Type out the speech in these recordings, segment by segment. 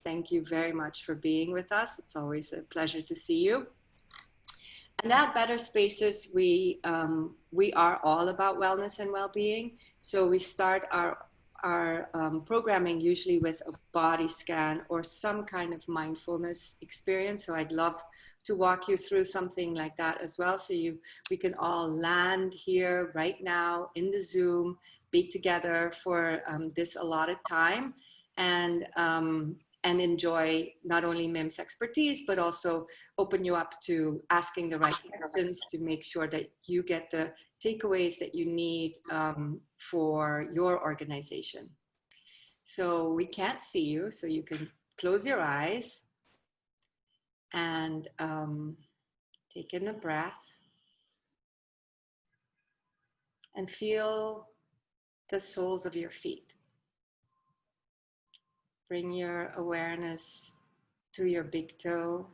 Thank you very much for being with us. It's always a pleasure to see you. And at BetterSpaces, we are all about wellness and well-being. So we start our programming usually with a body scan or some kind of mindfulness experience. So I'd love to walk you through something like that as well. So we can all land here right now in the Zoom, be together for this allotted time, and enjoy not only Mim's expertise, but also open you up to asking the right questions to make sure that you get the takeaways that you need for your organization. So we can't see you, so you can close your eyes and take in a breath and feel the soles of your feet. Bring your awareness to your big toe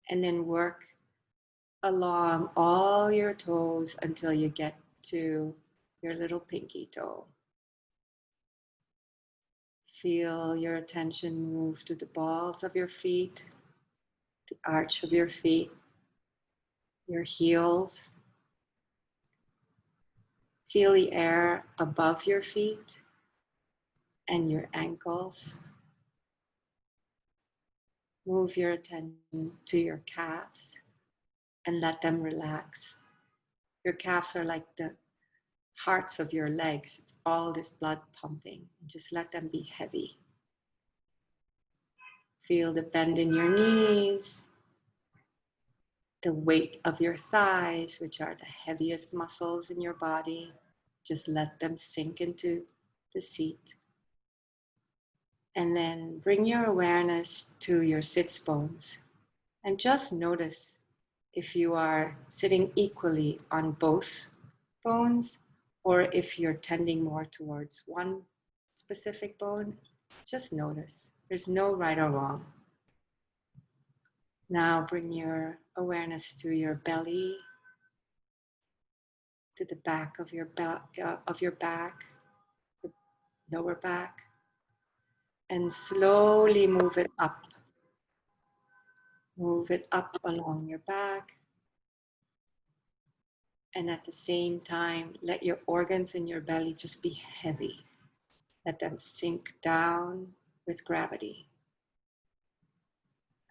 and then work along all your toes until you get to your little pinky toe. Feel your attention move to the balls of your feet, the arch of your feet, your heels. Feel the air above your feet and your ankles. Move your attention to your calves and let them relax. Your calves are like the hearts of your legs. It's all this blood pumping. Just let them be heavy. Feel the bend in your knees, the weight of your thighs, which are the heaviest muscles in your body. Just let them sink into the seat. And then bring your awareness to your sits bones and just notice if you are sitting equally on both bones or if you're tending more towards one specific bone. Just notice. There's no right or wrong. Now bring your awareness to your belly, to the back of your back, the lower back, and slowly move it up. Move it up along your back. And at the same time, let your organs in your belly just be heavy. Let them sink down with gravity.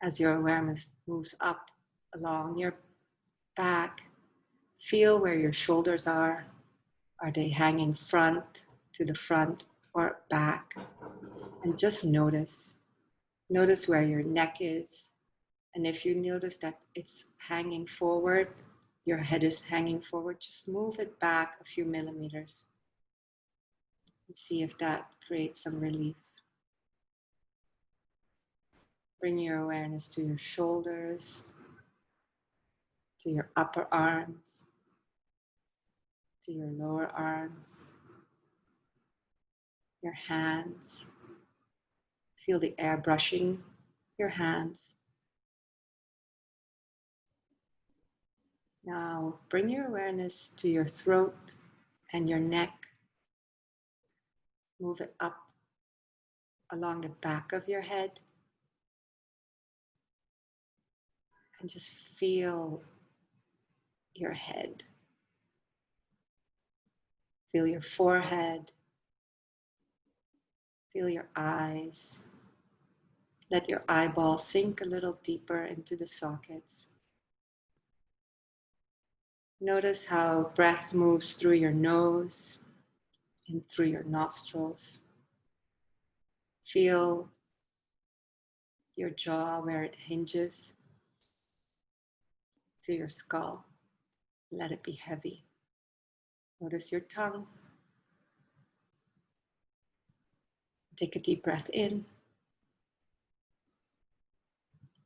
As your awareness moves up along your back, feel where your shoulders are. Are they hanging front to the front or back? And just notice. Notice where your neck is. And if you notice that it's hanging forward, your head is hanging forward, just move it back a few millimeters and see if that creates some relief. Bring your awareness to your shoulders, to your upper arms, to your lower arms, your hands. Feel the air brushing your hands. Now bring your awareness to your throat and your neck. Move it up along the back of your head. And just feel your head. Feel your forehead. Feel your eyes. Let your eyeballs sink a little deeper into the sockets. Notice how breath moves through your nose and through your nostrils. Feel your jaw where it hinges to your skull. Let it be heavy. Notice your tongue. Take a deep breath in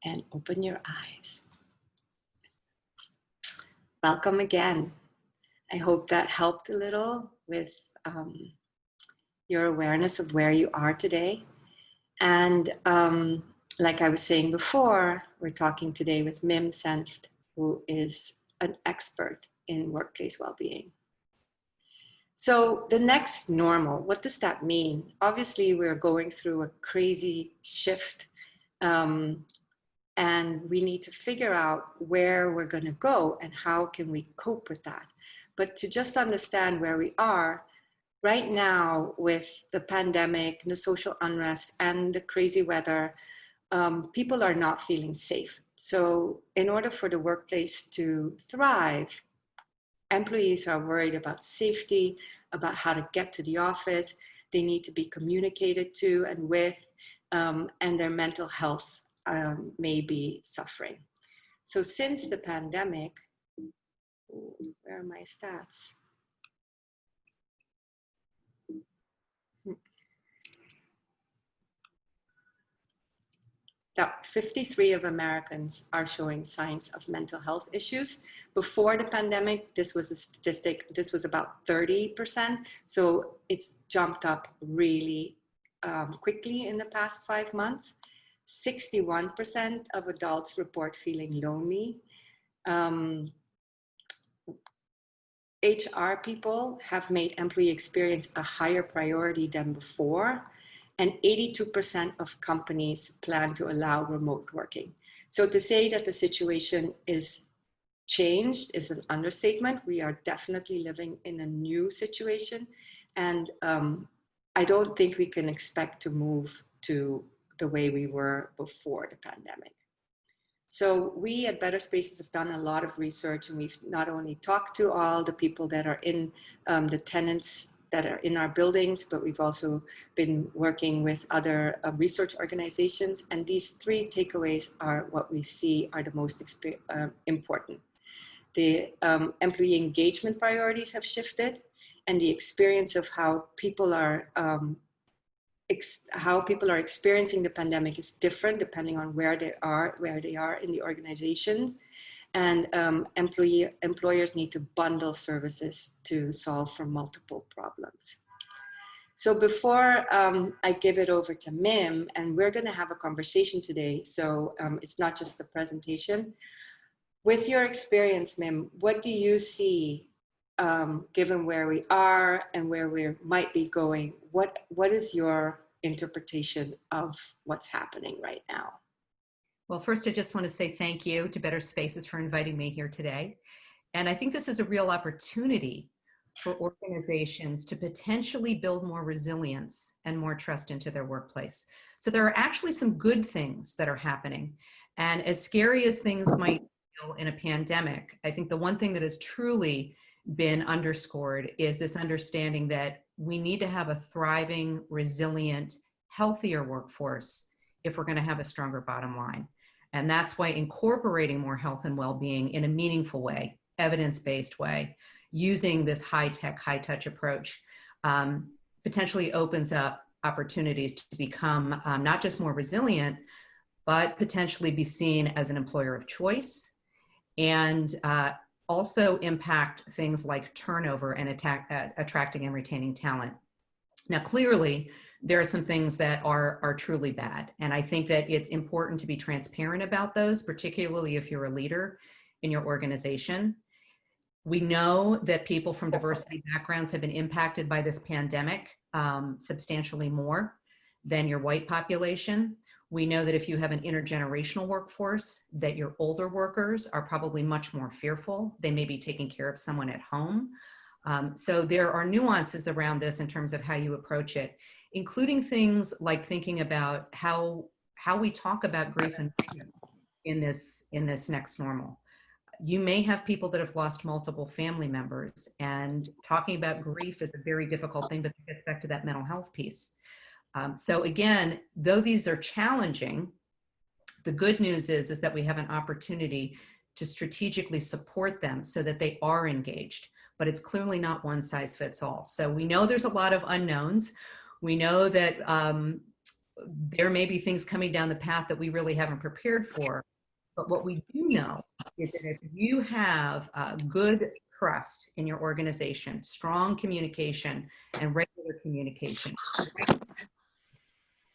and open your eyes. Welcome again. I hope that helped a little with your awareness of where you are today. And like I was saying before, we're talking today with Mim Senft, who is an expert in workplace well-being. So the next normal, what does that mean? Obviously, we're going through a crazy shift, um, and we need to figure out where we're going to go and how can we cope with that. But to just understand where we are right now with the pandemic, the social unrest, and the crazy weather, people are not feeling safe. So in order for the workplace to thrive, employees are worried about safety, about how to get to the office. They need to be communicated to and with, and their mental health may be suffering. So since the pandemic, where are my stats? That 53 of Americans are showing signs of mental health issues. Before the pandemic, this was a statistic, this was about 30%. So it's jumped up really quickly in the past 5 months. 61% of adults report feeling lonely. HR people have made employee experience a higher priority than before, and 82% of companies plan to allow remote working. So to say that the situation is changed is an understatement. We are definitely living in a new situation, and I don't think we can expect to move to the way we were before the pandemic. So we at BetterSpaces have done a lot of research, and we've not only talked to all the people that are in the tenants that are in our buildings, but we've also been working with other research organizations. And these three takeaways are what we see are the most important. The employee engagement priorities have shifted, and the experience of how people are experiencing the pandemic is different depending on where they are in the organizations. And employers need to bundle services to solve for multiple problems. So before I give it over to Mim, and we're going to have a conversation today, so it's not just the presentation. With your experience, Mim, what do you see, given where we are and where we might be going? What is your interpretation of what's happening right now? Well, first, I just want to say thank you to BetterSpaces for inviting me here today. And I think this is a real opportunity for organizations to potentially build more resilience and more trust into their workplace. So there are actually some good things that are happening. And as scary as things might feel in a pandemic, I think the one thing that has truly been underscored is this understanding that we need to have a thriving, resilient, healthier workforce if we're going to have a stronger bottom line. And that's why incorporating more health and well-being in a meaningful way, evidence-based way, using this high-tech, high-touch approach potentially opens up opportunities to become not just more resilient, but potentially be seen as an employer of choice, and also impact things like turnover and attracting and retaining talent. Now, clearly, there are some things that are truly bad. And I think that it's important to be transparent about those, particularly if you're a leader in your organization. We know that people from diversity backgrounds have been impacted by this pandemic substantially more than your white population. We know that if you have an intergenerational workforce, that your older workers are probably much more fearful. They may be taking care of someone at home. So there are nuances around this in terms of how you approach it, including things like thinking about how we talk about grief and fear in this next normal. You may have people that have lost multiple family members, and talking about grief is a very difficult thing, but it gets back to that mental health piece. So again, though these are challenging, the good news is that we have an opportunity to strategically support them so that they are engaged, but it's clearly not one size fits all. So we know there's a lot of unknowns. We know that there may be things coming down the path that we really haven't prepared for. But what we do know is that if you have good trust in your organization, strong communication and regular communication,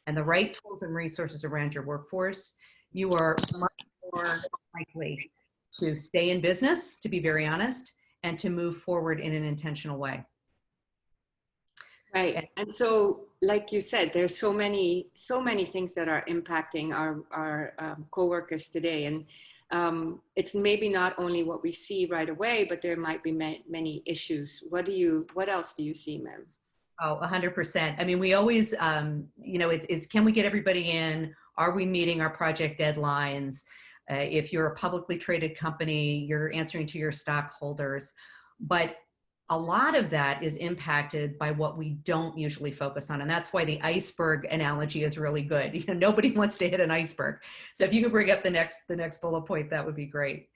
and the right tools and resources around your workforce, you are much more likely to stay in business, to be very honest, and to move forward in an intentional way. Right. And so, like you said, there's so many things that are impacting our coworkers today. And it's maybe not only what we see right away, but there might be many issues. What else do you see, Mem? Oh, 100%. I mean, we always, it's can we get everybody in? Are we meeting our project deadlines? If you're a publicly traded company, you're answering to your stockholders. But a lot of that is impacted by what we don't usually focus on. And that's why the iceberg analogy is really good. You know, nobody wants to hit an iceberg. So if you could bring up the next bullet point, that would be great.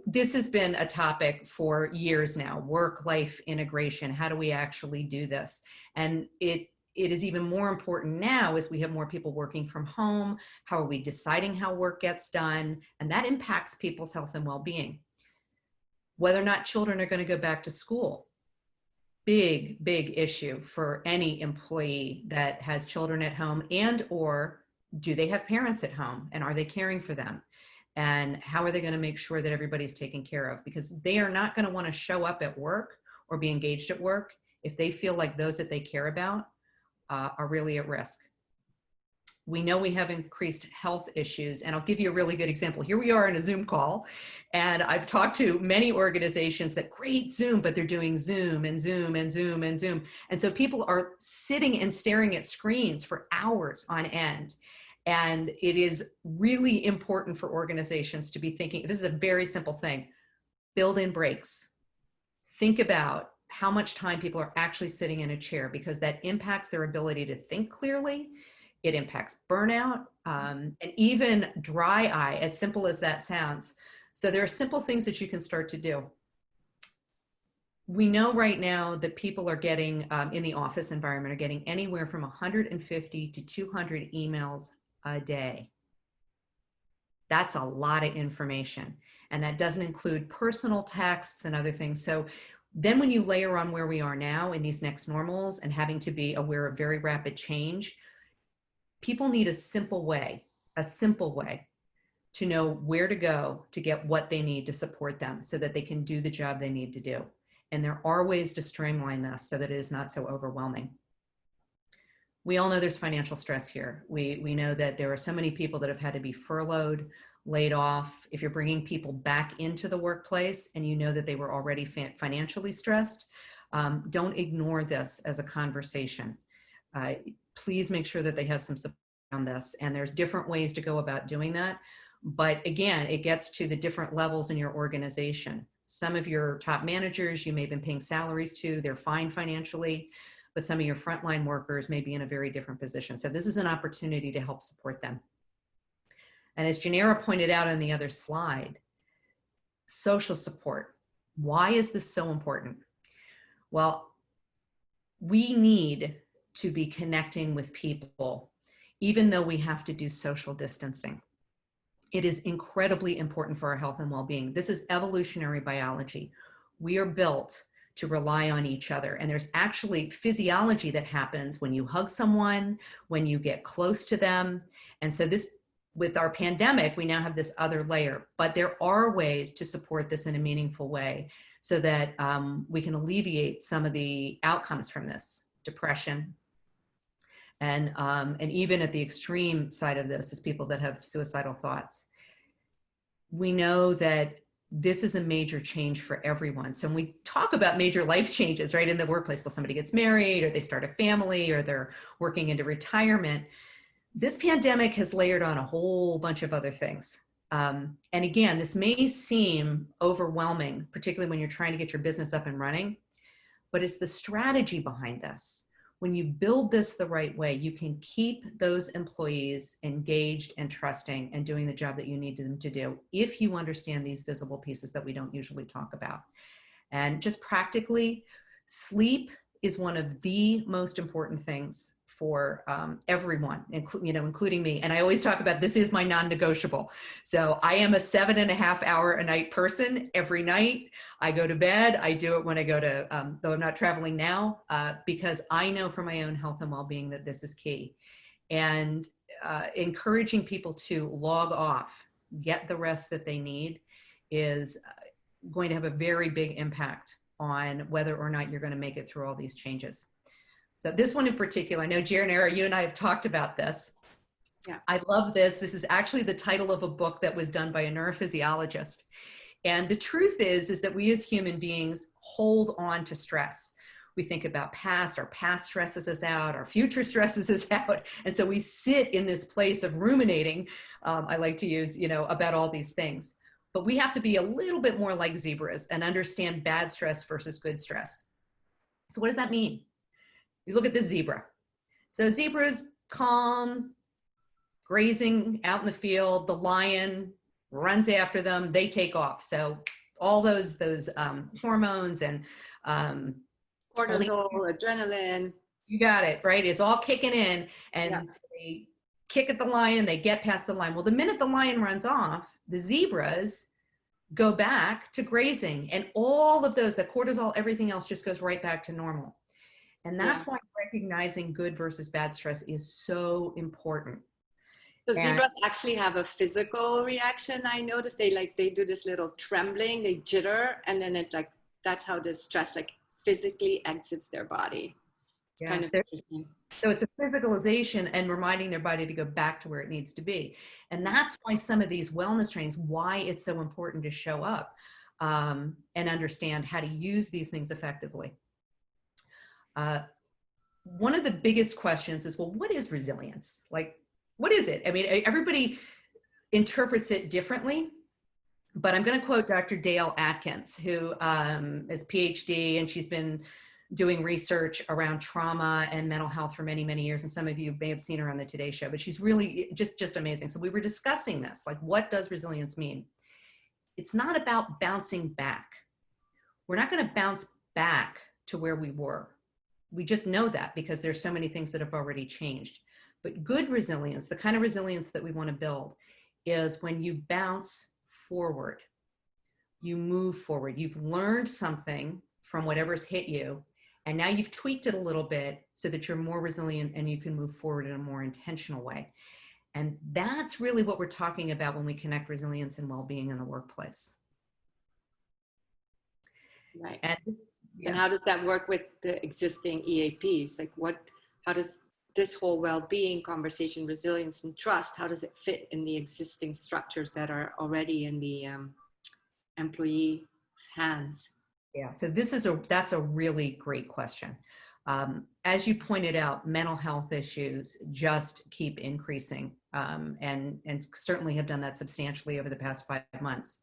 This has been a topic for years now, work-life integration. How do we actually do this? And it is even more important now as we have more people working from home. How are we deciding how work gets done? And that impacts people's health and well-being. Whether or not children are going to go back to school, big issue for any employee that has children at home, and or do they have parents at home and are they caring for them? And how are they going to make sure that everybody's taken care of? Because they are not going to want to show up at work or be engaged at work if they feel like those that they care about are really at risk. We know we have increased health issues, and I'll give you a really good example. Here we are in a Zoom call, and I've talked to many organizations that great Zoom, but they're doing Zoom and Zoom and Zoom and Zoom. And so people are sitting and staring at screens for hours on end. And it is really important for organizations to be thinking, this is a very simple thing, build in breaks. Think about how much time people are actually sitting in a chair, because that impacts their ability to think clearly. It impacts burnout, and even dry eye, as simple as that sounds. So there are simple things that you can start to do. We know right now that people are getting, in the office environment, are getting anywhere from 150 to 200 emails a day. That's a lot of information. And that doesn't include personal texts and other things. So then when you layer on where we are now in these next normals and having to be aware of very rapid change, people need a simple way to know where to go to get what they need to support them so that they can do the job they need to do. And there are ways to streamline this so that it is not so overwhelming. We all know there's financial stress here. We know that there are so many people that have had to be furloughed, laid off. If you're bringing people back into the workplace and you know that they were already financially stressed, don't ignore this as a conversation. Please make sure that they have some support on this. And there's different ways to go about doing that. But again, it gets to the different levels in your organization. Some of your top managers, you may have been paying salaries to, they're fine financially, but some of your frontline workers may be in a very different position. So this is an opportunity to help support them. And as Janera pointed out on the other slide, social support. Why is this so important? Well, we need to be connecting with people, even though we have to do social distancing. It is incredibly important for our health and well-being. This is evolutionary biology. We are built to rely on each other. And there's actually physiology that happens when you hug someone, when you get close to them. And so this, with our pandemic, we now have this other layer, but there are ways to support this in a meaningful way so that we can alleviate some of the outcomes from this, depression. And even at the extreme side of this is people that have suicidal thoughts. We know that this is a major change for everyone. So when we talk about major life changes, right, in the workplace, well, somebody gets married or they start a family or they're working into retirement, this pandemic has layered on a whole bunch of other things. And again, this may seem overwhelming, particularly when you're trying to get your business up and running, but it's the strategy behind this. When you build this the right way, you can keep those employees engaged and trusting and doing the job that you need them to do if you understand these visible pieces that we don't usually talk about. And just practically, sleep is one of the most important things for everyone, including me. And I always talk about this is my non-negotiable. So I am a 7.5 hour a night person every night. I go to bed. I do it when I go to, though I'm not traveling now, because I know for my own health and well-being that this is key. And encouraging people to log off, get the rest that they need is going to have a very big impact on whether or not you're going to make it through all these changes. So this one in particular, I know Janera, you and I have talked about this. Yeah. I love this. This is actually the title of a book that was done by a neurophysiologist. And the truth is that we as human beings hold on to stress. We think about our past stresses us out, our future stresses us out. And so we sit in this place of ruminating, I like to use, about all these things. But we have to be a little bit more like zebras and understand bad stress versus good stress. So what does that mean? You look at this zebra. So zebra's calm, grazing out in the field. The lion runs after them. They take off. So all those hormones and cortisol, adrenaline. You got it, right? It's all kicking in, and Yeah. so they kick at the lion. They get past the lion. Well, the minute the lion runs off, the zebras go back to grazing, and all of those, the cortisol, everything else just goes right back to normal. And that's why recognizing good versus bad stress is so important. So zebras actually have a physical reaction. I noticed they do this little trembling, they jitter, and then that's how the stress physically exits their body. It's kind of interesting. So it's a physicalization and reminding their body to go back to where it needs to be. And that's why some of these wellness trainings, why it's so important to show up and understand how to use these things effectively. One of the biggest questions is, well, what is resilience? What is it? I mean, everybody interprets it differently, but I'm going to quote Dr. Dale Atkins, who is PhD, and she's been doing research around trauma and mental health for many, many years. And some of you may have seen her on the Today Show, but she's really just amazing. So we were discussing this, what does resilience mean? It's not about bouncing back. We're not going to bounce back to where we were. We just know that because there's so many things that have already changed. But good resilience, the kind of resilience that we want to build, is when you bounce forward, you move forward. You've learned something from whatever's hit you, and now you've tweaked it a little bit so that you're more resilient and you can move forward in a more intentional way. And that's really what we're talking about when we connect resilience and well-being in the workplace. Right. And how does that work with the existing EAPs? How does this whole well-being conversation, resilience and trust, how does it fit in the existing structures that are already in the employee's hands? Yeah, so that's a really great question. As you pointed out, mental health issues just keep increasing and certainly have done that substantially over the past 5 months.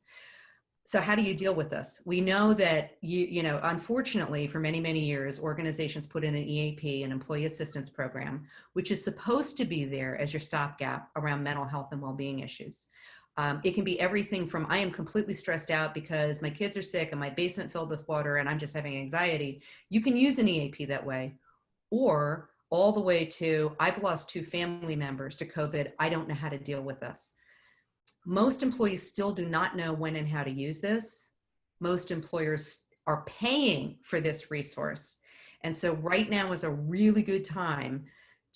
So how do you deal with this? We know that, unfortunately, for many, many years, organizations put in an EAP, an employee assistance program, which is supposed to be there as your stopgap around mental health and well-being issues. It can be everything from, I am completely stressed out because my kids are sick and my basement filled with water and I'm just having anxiety. You can use an EAP that way, or all the way to, I've lost 2 family members to COVID. I don't know how to deal with this. Most employees still do not know when and how to use this. Most employers are paying for this resource. And so right now is a really good time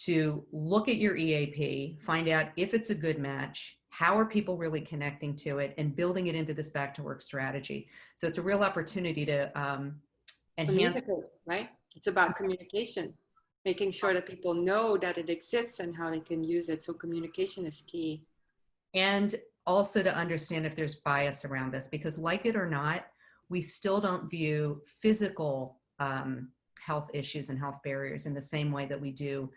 to look at your EAP, find out if it's a good match, how are people really connecting to it, and building it into this back to work strategy. So it's a real opportunity to enhance. Right? It's about communication, making sure that people know that it exists and how they can use it. So communication is key. And also to understand if there's bias around this, because like it or not, we still don't view physical health issues and health barriers in the same way that we do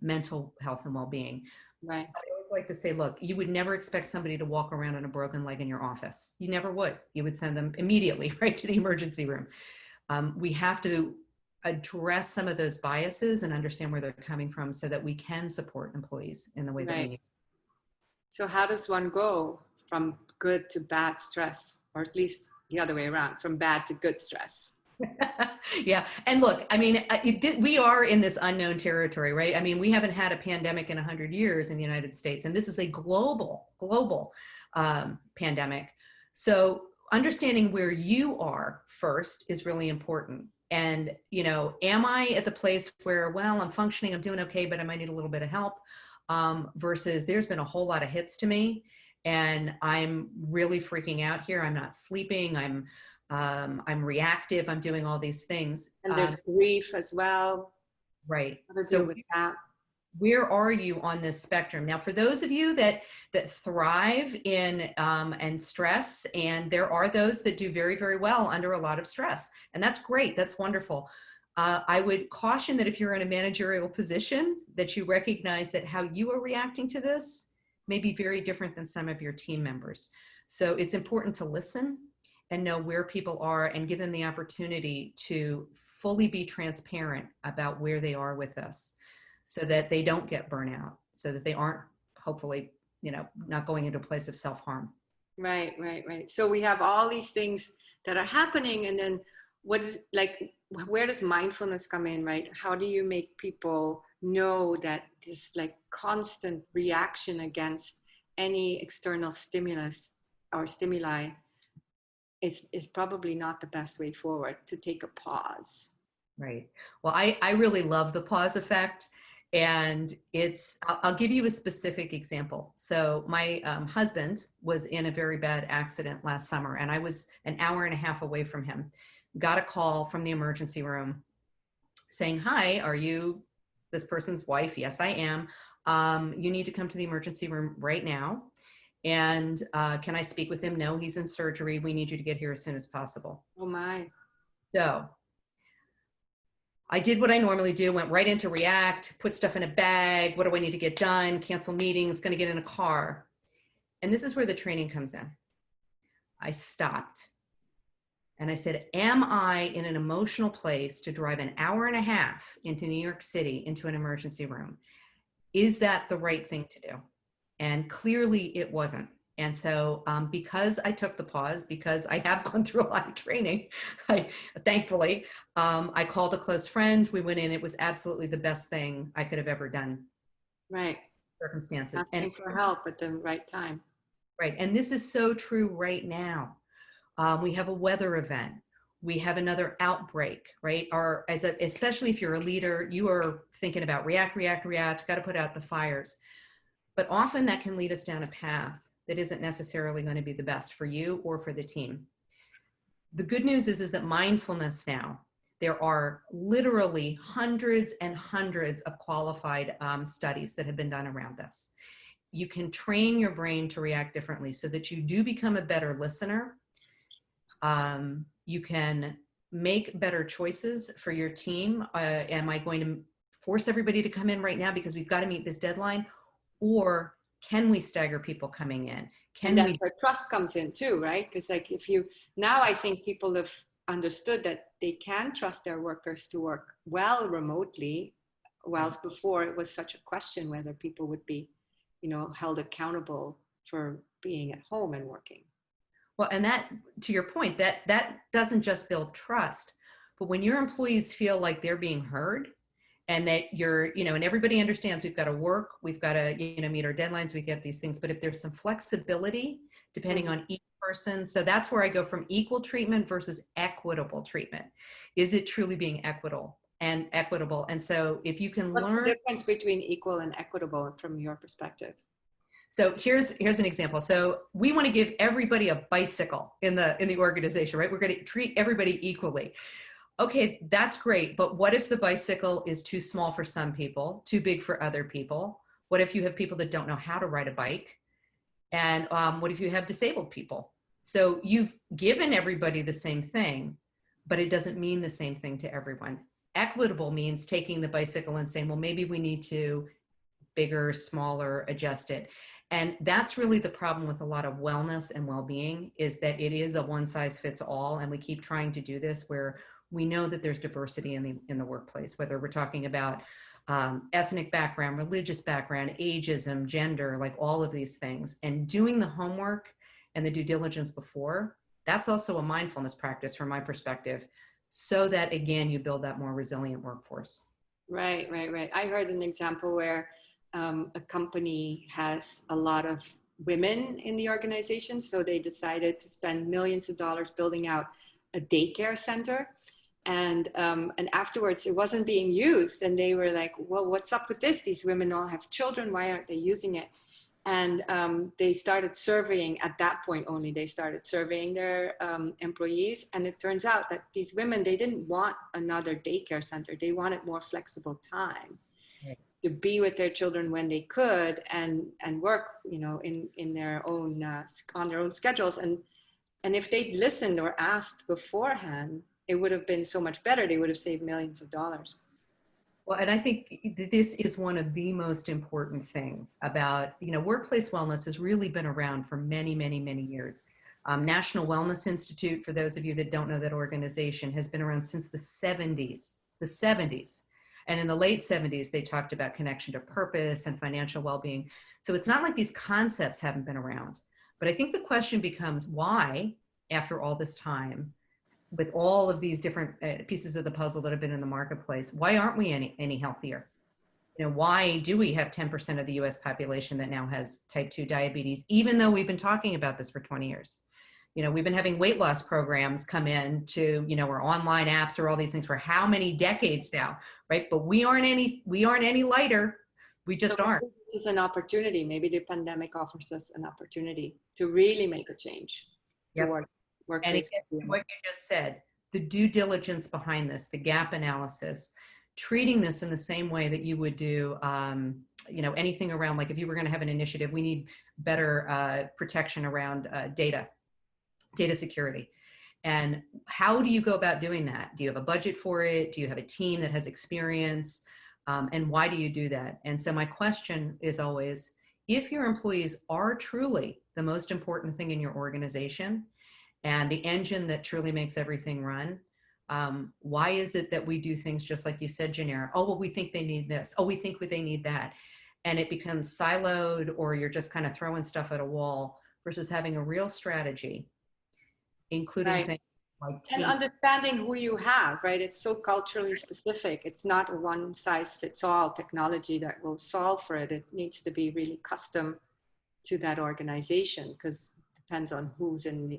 mental health and well-being. Right. I always like to say, look, you would never expect somebody to walk around on a broken leg in your office. You never would. You would send them immediately right to the emergency room. We have to address some of those biases and understand where they're coming from so that we can support employees in the way that we need. So how does one go from good to bad stress, or at least the other way around, from bad to good stress? Yeah. And look, I mean, we are in this unknown territory, right? I mean, we haven't had a pandemic in 100 years in the United States, and this is a global pandemic. So understanding where you are first is really important. And, am I at the place where, well, I'm functioning, I'm doing okay, but I might need a little bit of help, versus there's been a whole lot of hits to me and I'm really freaking out here. I'm not sleeping. I'm I'm reactive, I'm doing all these things. And there's grief as well. Right. How to So deal with that. where are you on this spectrum? Now, for those of you that thrive in and stress, and there are those that do very, very well under a lot of stress, and that's great. That's wonderful. I would caution that if you're in a managerial position, that you recognize that how you are reacting to this may be very different than some of your team members. So it's important to listen and know where people are and give them the opportunity to fully be transparent about where they are with this, so that they don't get burnout, so that they aren't, hopefully, not going into a place of self-harm. Right, right, right. So we have all these things that are happening, and then where does mindfulness come in, right? How do you make people know that this like constant reaction against any external stimulus or stimuli is probably not the best way forward, to take a pause? Right. Well, I really love the pause effect. And I'll give you a specific example. So my husband was in a very bad accident last summer, and I was an hour and a half away from him. Got a call from the emergency room saying, "Hi, are you this person's wife?" "Yes, I am. You need to come to the emergency room right now. And can I speak with him?" "No, he's in surgery. We need you to get here as soon as possible." Oh my. So I did what I normally do, went right into react, put stuff in a bag. What do I need to get done? Cancel meetings, going to get in a car. And this is where the training comes in. I stopped and I said, am I in an emotional place to drive an hour and a half into New York City into an emergency room? Is that the right thing to do? And clearly it wasn't. And so because I took the pause, because I have gone through a lot of training, thankfully, I called a close friend. We went in. It was absolutely the best thing I could have ever done. Right. Circumstances. Asking for help at the right time. Right. And this is so true right now. We have a weather event. We have another outbreak, right? Especially if you're a leader, you are thinking about react, got to put out the fires. But often that can lead us down a path that isn't necessarily going to be the best for you or for the team. The good news is that mindfulness now, there are literally hundreds and hundreds of qualified studies that have been done around this. You can train your brain to react differently so that you do become a better listener. You can make better choices for your team. Am I going to force everybody to come in right now because we've got to meet this deadline? Or can we stagger people coming in? And that's where trust comes in too, right? Because like now I think people have understood that they can trust their workers to work well remotely, whilst before it was such a question whether people would be, held accountable for being at home and working. Well, and that, to your point, that doesn't just build trust, but when your employees feel like they're being heard, and that and everybody understands we've got to work, we've got to, meet our deadlines, we get these things. But if there's some flexibility depending on each person, so that's where I go from equal treatment versus equitable treatment. Is it truly being equitable? And so if you can What's learn the difference between equal and equitable from your perspective? So here's an example. So we want to give everybody a bicycle in the organization, right? We're going to treat everybody equally. Okay, that's great. But what if the bicycle is too small for some people, too big for other people? What if you have people that don't know how to ride a bike? And what if you have disabled people? So you've given everybody the same thing, but it doesn't mean the same thing to everyone. Equitable means taking the bicycle and saying, well, maybe we need to bigger, smaller, adjust it. And that's really the problem with a lot of wellness and well-being, is that it is a one size fits all. And we keep trying to do this where we know that there's diversity in the workplace, whether we're talking about ethnic background, religious background, ageism, gender, like all of these things. And doing the homework and the due diligence before, that's also a mindfulness practice from my perspective, so that, again, you build that more resilient workforce. Right. I heard an example where a company has a lot of women in the organization, so they decided to spend millions of dollars building out a daycare center. And afterwards it wasn't being used, and they were like, well, what's up with this? These women all have children, why aren't they using it? And they started surveying, at that point only, they started surveying their employees. And it turns out that these women, they didn't want another daycare center. They wanted more flexible time to be with their children when they could, and work, you know, in their own, on their own schedules. And if they'd listened or asked beforehand, it would have been so much better. They would have saved millions of dollars. Well, and I think this is one of the most important things about, you know, workplace wellness has really been around for many, many, many years. National Wellness Institute, for those of you that don't know that organization, has been around since the 70s, the 70s. And in the late 70s, they talked about connection to purpose and financial well-being. So it's not like these concepts haven't been around. But I think the question becomes why, after all this time, with all of these different pieces of the puzzle that have been in the marketplace, why aren't we any healthier? You know, why do we have 10% of the US population that now has type 2 diabetes, even though we've been talking about this for 20 years? You know, we've been having weight loss programs come in to, you know, or online apps or all these things for how many decades now, right? But we aren't any lighter. We just aren't. This is an opportunity. Maybe the pandemic offers us an opportunity to really make a change toward workplace. And what you just said, the due diligence behind this, the gap analysis, treating this in the same way that you would do, you know, anything around, like if you were going to have an initiative, we need better protection around data security. And how do you go about doing that? Do you have a budget for it? Do you have a team that has experience? And why do you do that? And so my question is always, if your employees are truly the most important thing in your organization, and the engine that truly makes everything run, why is it that we do things just like you said, Janera? Oh, well, we think they need this. Oh, we think they need that. And it becomes siloed, or you're just kind of throwing stuff at a wall versus having a real strategy, including things like and understanding who you have, right? It's so culturally specific. It's not a one size fits all technology that will solve for it. It needs to be really custom to that organization, because depends on who's in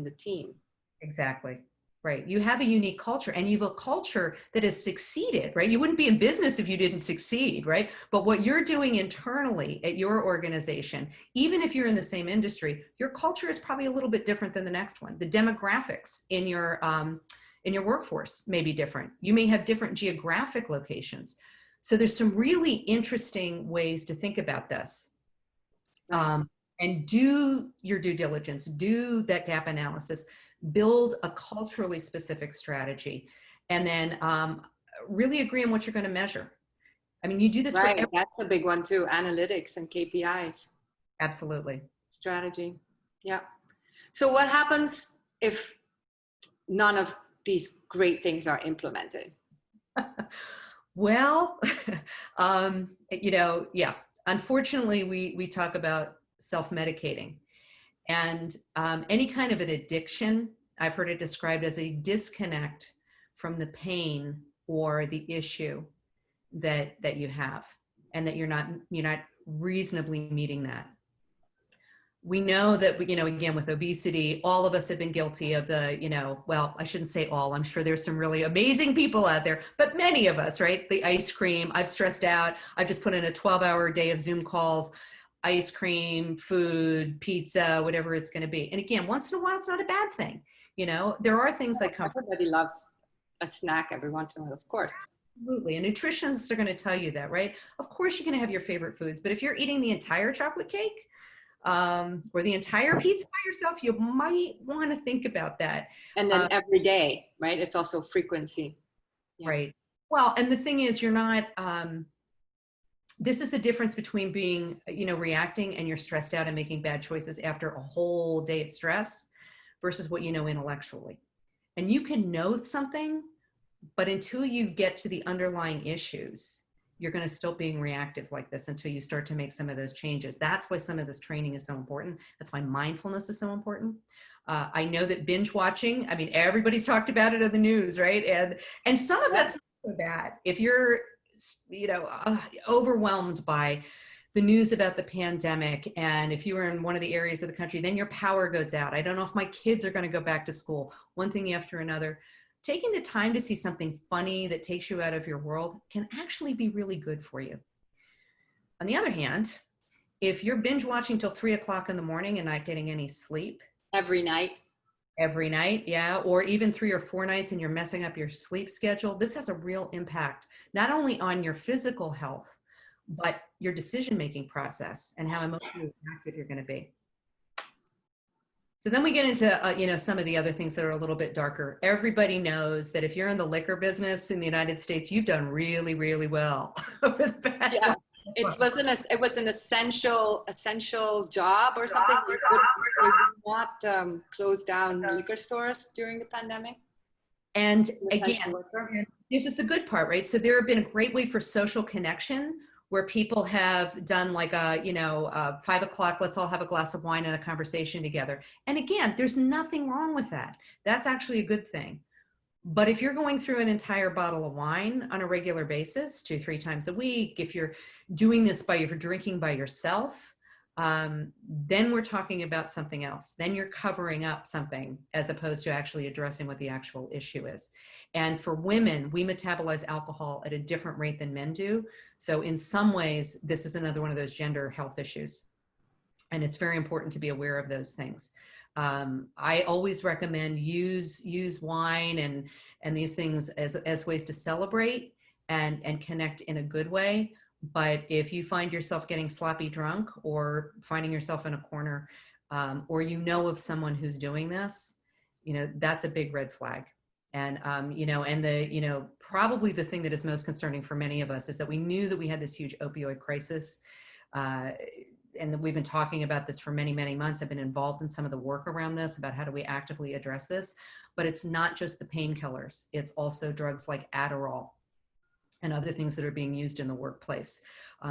the team. Exactly. Right. You have a unique culture, and you have a culture that has succeeded, right? You wouldn't be in business if you didn't succeed, right? But what you're doing internally at your organization, even if you're in the same industry, your culture is probably a little bit different than the next one. The demographics in your workforce may be different. You may have different geographic locations. So there's some really interesting ways to think about this. And do your due diligence, do that gap analysis, build a culturally specific strategy, and then really agree on what you're going to measure. I mean, you do this right. That's a big one too. Analytics and KPIs. Absolutely. Strategy. Yeah. So what happens if none of these great things are implemented? Well, you know, yeah. Unfortunately, we talk about self-medicating, and any kind of an addiction, I've heard it described as a disconnect from the pain or the issue that you have, and that you're not reasonably meeting that. We know that, you know, again, with obesity, all of us have been guilty of the, you know, well, I shouldn't say all, I'm sure there's some really amazing people out there, but many of us, right? The ice cream, I've stressed out. I've just put in a 12-hour day of Zoom calls, ice cream, food, pizza, whatever it's going to be. And again, once in a while, it's not a bad thing. You know, there are things that come. Everybody loves a snack every once in a while, of course. Absolutely. And nutritionists are going to tell you that, right? Of course, you're going to have your favorite foods, but if you're eating the entire chocolate cake, or the entire pizza by yourself, you might want to think about that. And then every day, right? It's also frequency. Yeah. Right. Well, and the thing is, you're not, this is the difference between being, you know, reacting and you're stressed out and making bad choices after a whole day of stress versus what you know intellectually. And you can know something, but until you get to the underlying issues, you're going to still being reactive like this until you start to make some of those changes. That's why some of this training is so important. That's why mindfulness is so important. I know that binge watching, I mean, everybody's talked about it in the news, right? And some of that's not so bad. If you're, you know, overwhelmed by the news about the pandemic, and if you were in one of the areas of the country, then your power goes out. I don't know if my kids are going to go back to school, one thing after another. Taking the time to see something funny that takes you out of your world can actually be really good for you. On the other hand, if you're binge watching till 3 o'clock in the morning and not getting any sleep Every night. every night, yeah, or even 3 or 4 nights and you're messing up your sleep schedule, this has a real impact, not only on your physical health, but your decision-making process and how emotionally active you're going to be. So then we get into, some of the other things that are a little bit darker. Everybody knows that if you're in the liquor business in the United States, you've done really, really well over the past. Yeah, it was an essential job or something. They would not close down liquor stores during the pandemic. And Essential again, worker. this is the good part, right? So there have been a great way for social connection where people have done like 5 o'clock, let's all have a glass of wine and a conversation together. And again, there's nothing wrong with that. That's actually a good thing. But if you're going through an entire bottle of wine on a regular basis, 2-3 times a week, if you're doing this if you're drinking by yourself, then we're talking about something else. Then you're covering up something as opposed to actually addressing what the actual issue is. And for women, we metabolize alcohol at a different rate than men do. So in some ways, this is another one of those gender health issues. And it's very important to be aware of those things. I always recommend use wine and these things as ways to celebrate and connect in a good way. But if you find yourself getting sloppy drunk or finding yourself in a corner, or of someone who's doing this, that's a big red flag. And probably the thing that is most concerning for many of us is that we knew that we had this huge opioid crisis. And we've been talking about this for many, many months. I've been involved in some of the work around this, about how do we actively address this. But it's not just the painkillers. It's also drugs like Adderall and other things that are being used in the workplace.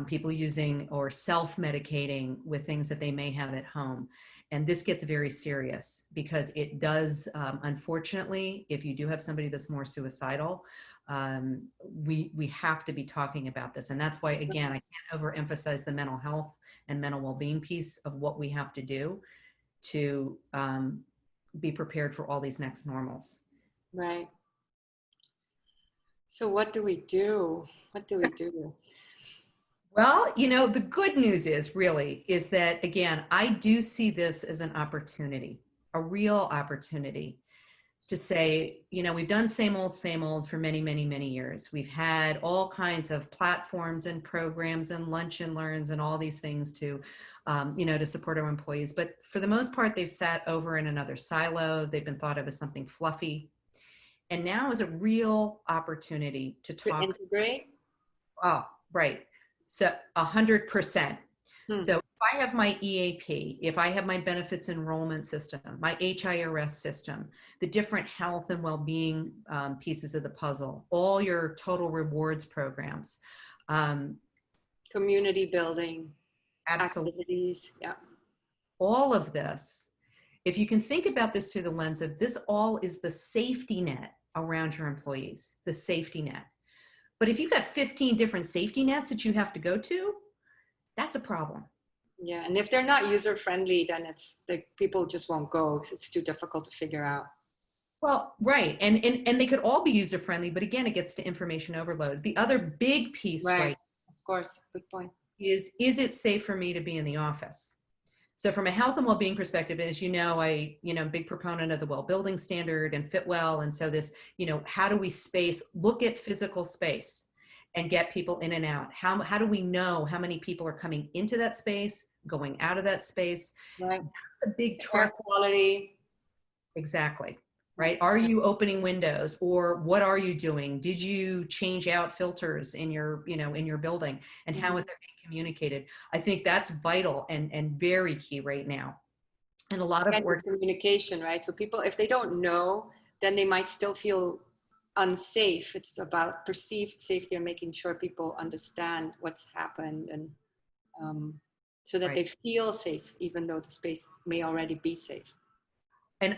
People using or self-medicating with things that they may have at home. And this gets very serious because it does, unfortunately, if you do have somebody that's more suicidal, we have to be talking about this. And that's why, again, I can't overemphasize the mental health and mental well-being piece of what we have to do to be prepared for all these next normals. Right. So what do we do? What do we do? Well, the good news is that, again, I do see this as an opportunity, a real opportunity to say, we've done same old for many, many, many years. We've had all kinds of platforms and programs and lunch and learns and all these things to support our employees. But for the most part, they've sat over in another silo. They've been thought of as something fluffy. And now is a real opportunity to talk. To integrate? Oh, right. So 100%. So if I have my EAP, if I have my benefits enrollment system, my HIRS system, the different health and well-being pieces of the puzzle, all your total rewards programs. Community building. Absolutely. Activities, yeah. All of this, if you can think about this through the lens of this all is the safety net around your employees, the safety net. But if you've got 15 different safety nets that you have to go to, that's a problem. Yeah, and if they're not user friendly, then it's like people just won't go because it's too difficult to figure out. Well, right, and they could all be user friendly, but again, it gets to information overload. The other big piece, right, of course, good point, is it safe for me to be in the office? So from a health and well-being perspective, as big proponent of the well-building standard and Fitwell, and so this, how do we look at physical space and get people in and out? How do we know how many people are coming into that space, going out of that space? Right. That's a big trust. Air quality. Exactly. Right? Are you opening windows, or what are you doing? Did you change out filters in your building? And how is that being communicated? I think that's vital and very key right now. And a lot of communication, right? So people, if they don't know, then they might still feel unsafe. It's about perceived safety and making sure people understand what's happened, and so that they feel safe, even though the space may already be safe. And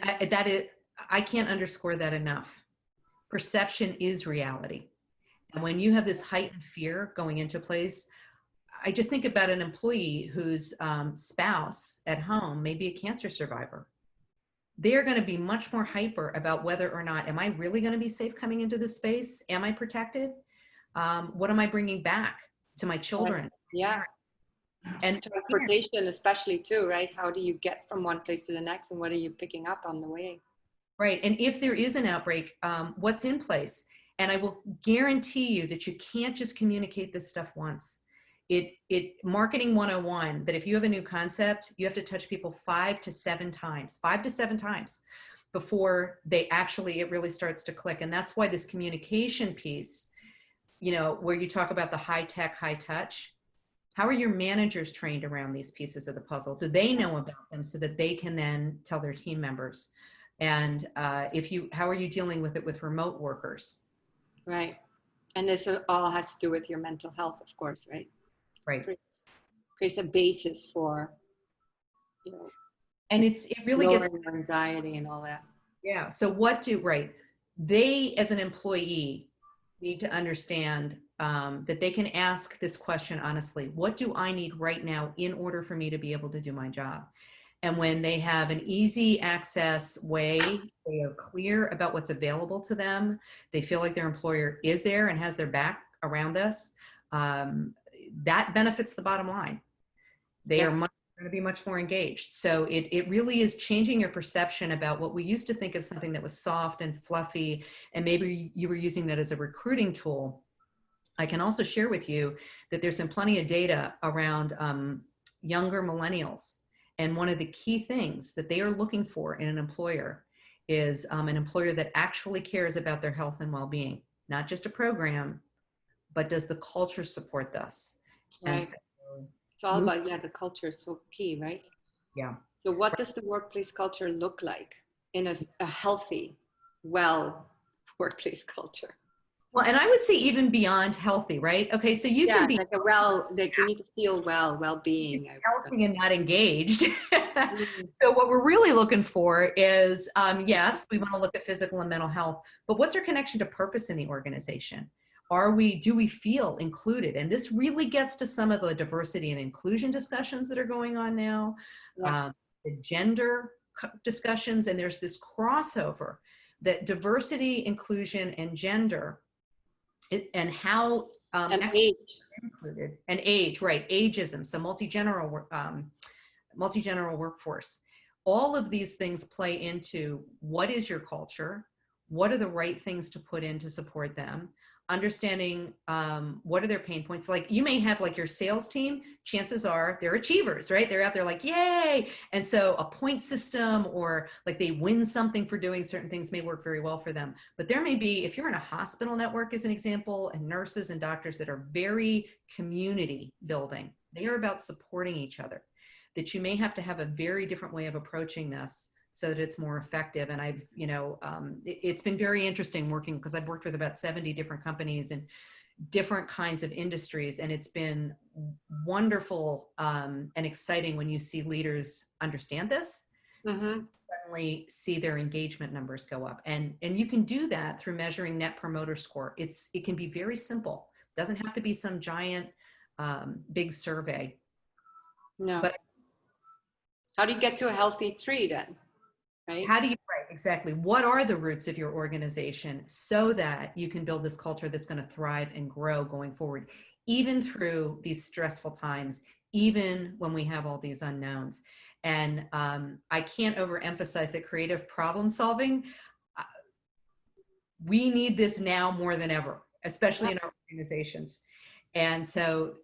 I can't underscore that enough. Perception is reality. And when you have this heightened fear going into a place, I just think about an employee whose spouse at home may be a cancer survivor. They're going to be much more hyper about whether or not, am I really going to be safe coming into this space? Am I protected? What am I bringing back to my children? Yeah. And transportation especially too, right? How do you get from one place to the next, and what are you picking up on the way? right. And if there is an outbreak, what's in place? And I will guarantee you that you can't just communicate this stuff once. It marketing 101, that if you have a new concept, you have to touch people 5 to 7 times, 5 to 7 times before it really starts to click. And that's why this communication piece, where you talk about the high tech, high touch, how are your managers trained around these pieces of the puzzle? Do they know about them so that they can then tell their team members? And how are you dealing with it with remote workers? Right. And this all has to do with your mental health, of course, right? Right. Creates a basis for, you know, And it really gets lowering your anxiety and all that. Yeah. So they as an employee need to understand that they can ask this question honestly: what do I need right now in order for me to be able to do my job? And when they have an easy access way, they are clear about what's available to them, they feel like their employer is there and has their back around this, that benefits the bottom line. They are going to be much more engaged. So it really is changing your perception about what we used to think of something that was soft and fluffy, and maybe you were using that as a recruiting tool. I can also share with you that there's been plenty of data around younger millennials. And one of the key things that they are looking for in an employer is an employer that actually cares about their health and well-being, not just a program, but does the culture support this? Right. And so, it's all about, the culture is so key, right? Yeah. So what does the workplace culture look like in a healthy, well workplace culture? Well, and I would say even beyond healthy, right? Okay, so you can be like you need to feel well-being. healthy and not engaged. Mm-hmm. So what we're really looking for is, yes, we want to look at physical and mental health, but what's our connection to purpose in the organization? Do we feel included? And this really gets to some of the diversity and inclusion discussions that are going on now, the gender discussions, and there's this crossover that diversity, inclusion, and gender, and how And age. included, and age, right? Ageism, so multi-general workforce. All of these things play into what is your culture, what are the right things to put in to support them, understanding what are their pain points. Like you may have like your sales team, chances are they're achievers, right? They're out there like, yay. And so a point system or like they win something for doing certain things may work very well for them. But there may be, if you're in a hospital network as an example, and nurses and doctors that are very community building, they are about supporting each other, that you may have to have a very different way of approaching this so that it's more effective. And I've, it's been very interesting working, because I've worked with about 70 different companies and different kinds of industries. And it's been wonderful and exciting when you see leaders understand this, suddenly see their engagement numbers go up. And you can do that through measuring Net Promoter Score. It can be very simple. It doesn't have to be some giant, big survey. No. But how do you get to a healthy 3 then? Right? Right, exactly. What are the roots of your organization so that you can build this culture that's going to thrive and grow going forward, even through these stressful times, even when we have all these unknowns? And I can't overemphasize that creative problem solving, we need this now more than ever, especially in our organizations. And so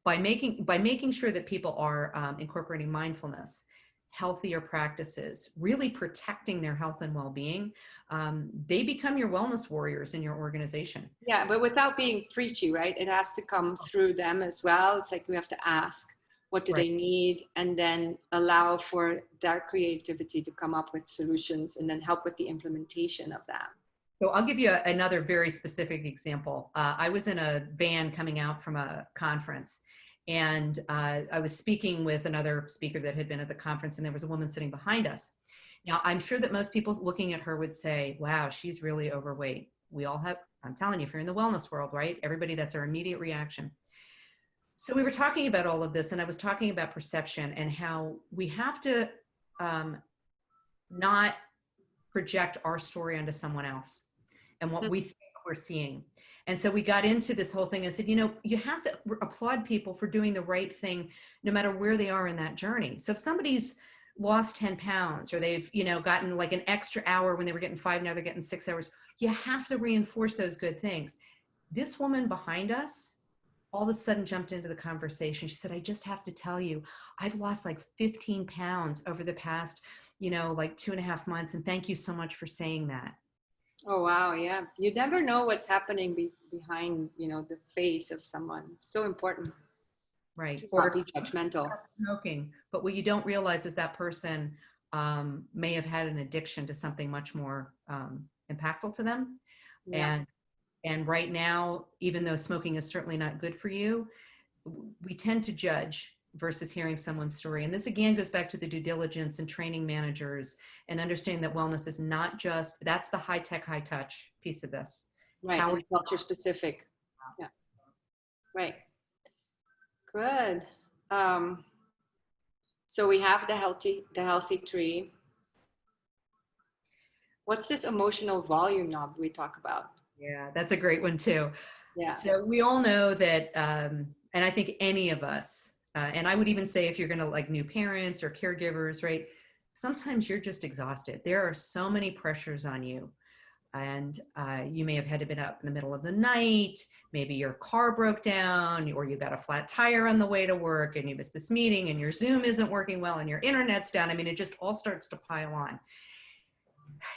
by making sure that people are incorporating mindfulness, healthier practices, really protecting their health and well-being, they become your wellness warriors in your organization. Yeah, but without being preachy, right? It has to come through them as well. It's like we have to ask, what do they need? And then allow for their creativity to come up with solutions and then help with the implementation of that. So I'll give you another very specific example. I was in a van coming out from a conference, and I was speaking with another speaker that had been at the conference, and there was a woman sitting behind us. Now, I'm sure that most people looking at her would say, wow, she's really overweight. We all have, I'm telling you, if you're in the wellness world, right? Everybody, that's our immediate reaction. So we were talking about all of this, and I was talking about perception and how we have to not project our story onto someone else and what we think we're seeing. And so we got into this whole thing. I said, you know, you have to applaud people for doing the right thing, no matter where they are in that journey. So if somebody's lost 10 pounds, or they've, you know, gotten like an extra hour when they were getting 5, now they're getting 6 hours, you have to reinforce those good things. This woman behind us all of a sudden jumped into the conversation. She said, I just have to tell you, I've lost like 15 pounds over the past, you know, like 2.5 months. And thank you so much for saying that. Oh, wow. Yeah. You never know what's happening behind, you know, the face of someone. It's so important Right. to not Or be judgmental. smoking. But what you don't realize is that person may have had an addiction to something much more impactful to them. Yeah. And right now, even though smoking is certainly not good for you, we tend to judge versus hearing someone's story. And this again goes back to the due diligence and training managers and understanding that wellness is not just, that's the high tech, high touch piece of this. Right. How And culture specific. Yeah. Right. Good. So we have the healthy tree. What's this emotional volume knob we talk about? Yeah, that's a great one too. Yeah. So we all know that, and I think any of us, and I would even say if you're going to like new parents or caregivers, right? Sometimes you're just exhausted. There are so many pressures on you. And you may have had to been up in the middle of the night. Maybe your car broke down, or you got a flat tire on the way to work, and you missed this meeting, and your Zoom isn't working well, and your internet's down. I mean, it just all starts to pile on.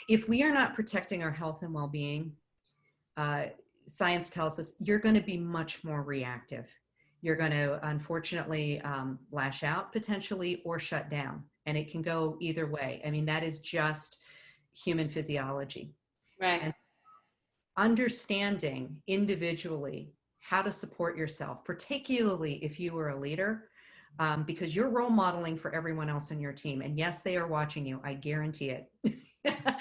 If we are not protecting our health and well-being, science tells us you're going to be much more reactive. You're going to, unfortunately, lash out potentially or shut down. And it can go either way. I mean, that is just human physiology. Right. And understanding individually how to support yourself, particularly if you are a leader, because you're role modeling for everyone else on your team. And yes, they are watching you. I guarantee it.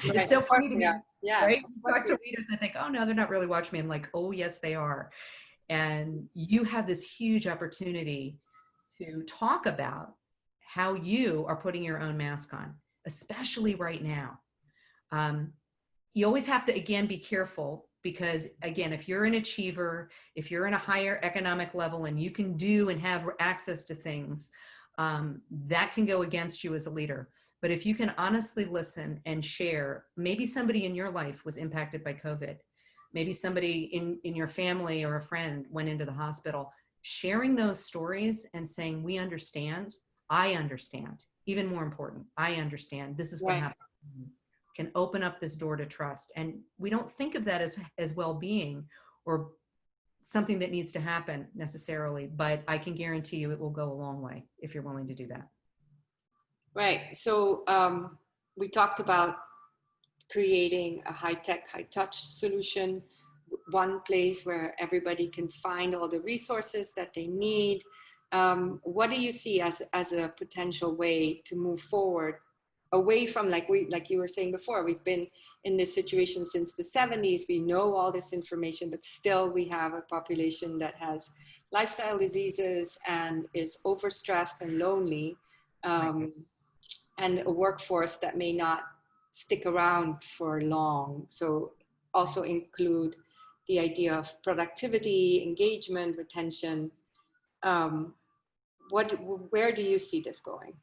It's so funny to me, yeah, right? Talk to leaders and think, oh no, they're not really watching me. I'm like, oh yes, they are. And you have this huge opportunity to talk about how you are putting your own mask on, especially right now. You always have to, again, be careful because, again, if you're an achiever, if you're in a higher economic level and you can do and have access to things, that can go against you as a leader. But if you can honestly listen and share, maybe somebody in your life was impacted by COVID. Maybe somebody in your family or a friend went into the hospital. Sharing those stories and saying, we understand, I understand. Even more important, I understand. This is what happened. Can open up this door to trust. And we don't think of that as well-being or something that needs to happen necessarily, but I can guarantee you it will go a long way if you're willing to do that. Right. So we talked about creating a high-tech, high-touch solution, one place where everybody can find all the resources that they need. What do you see as a potential way to move forward away from, like you were saying before, we've been in this situation since the 70s. We know all this information, but still we have a population that has lifestyle diseases and is overstressed and lonely, and a workforce that may not stick around for long. So also include the idea of productivity, engagement, retention. Where do you see this going?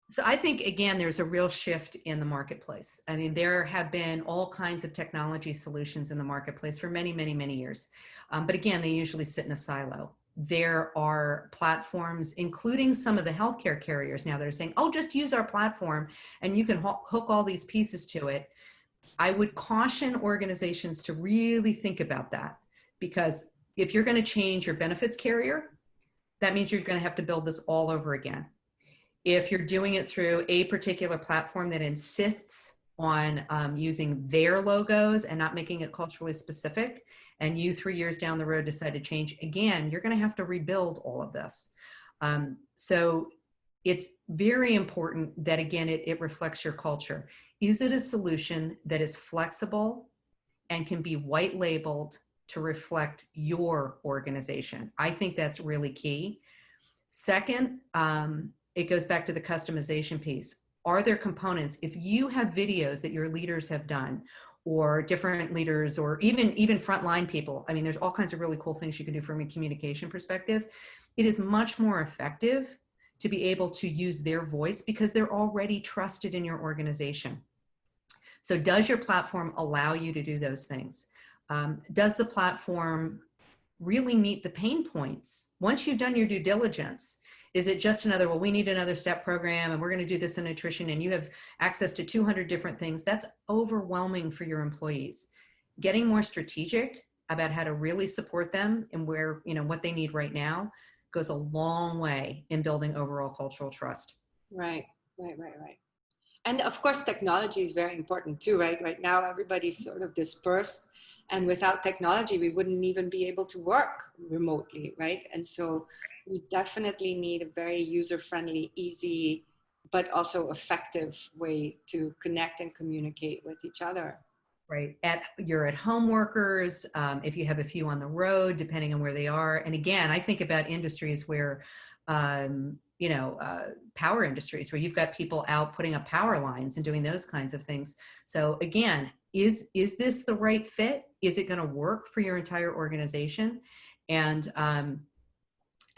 So I think, again, there's a real shift in the marketplace. I mean, there have been all kinds of technology solutions in the marketplace for many, many, many years. But again, they usually sit in a silo. There are platforms, including some of the healthcare carriers now that are saying, oh, just use our platform and you can hook all these pieces to it. I would caution organizations to really think about that, because if you're going to change your benefits carrier, that means you're going to have to build this all over again. If you're doing it through a particular platform that insists on using their logos and not making it culturally specific, and you 3 years down the road decide to change, again, you're going to have to rebuild all of this. So it's very important that, again, it reflects your culture. Is it a solution that is flexible and can be white labeled to reflect your organization? I think that's really key. Second, it goes back to the customization piece. Are there components? If you have videos that your leaders have done, or different leaders, or even frontline people. I mean, there's all kinds of really cool things you can do from a communication perspective. It is much more effective to be able to use their voice because they're already trusted in your organization. So does your platform allow you to do those things? Does the platform really meet the pain points? Once you've done your due diligence, is it just another, well, we need another step program and we're going to do this in nutrition and you have access to 200 different things? That's overwhelming for your employees. Getting more strategic about how to really support them and where, what they need right now goes a long way in building overall cultural trust. Right. And of course, technology is very important too, right? Right now, everybody's sort of dispersed. And without technology, we wouldn't even be able to work remotely, right? And so we definitely need a very user-friendly, easy, but also effective way to connect and communicate with each other. Right. You're at home workers, if you have a few on the road, depending on where they are. And again, I think about industries where, power industries where you've got people out putting up power lines and doing those kinds of things. So again, is this the right fit? Is it going to work for your entire organization? And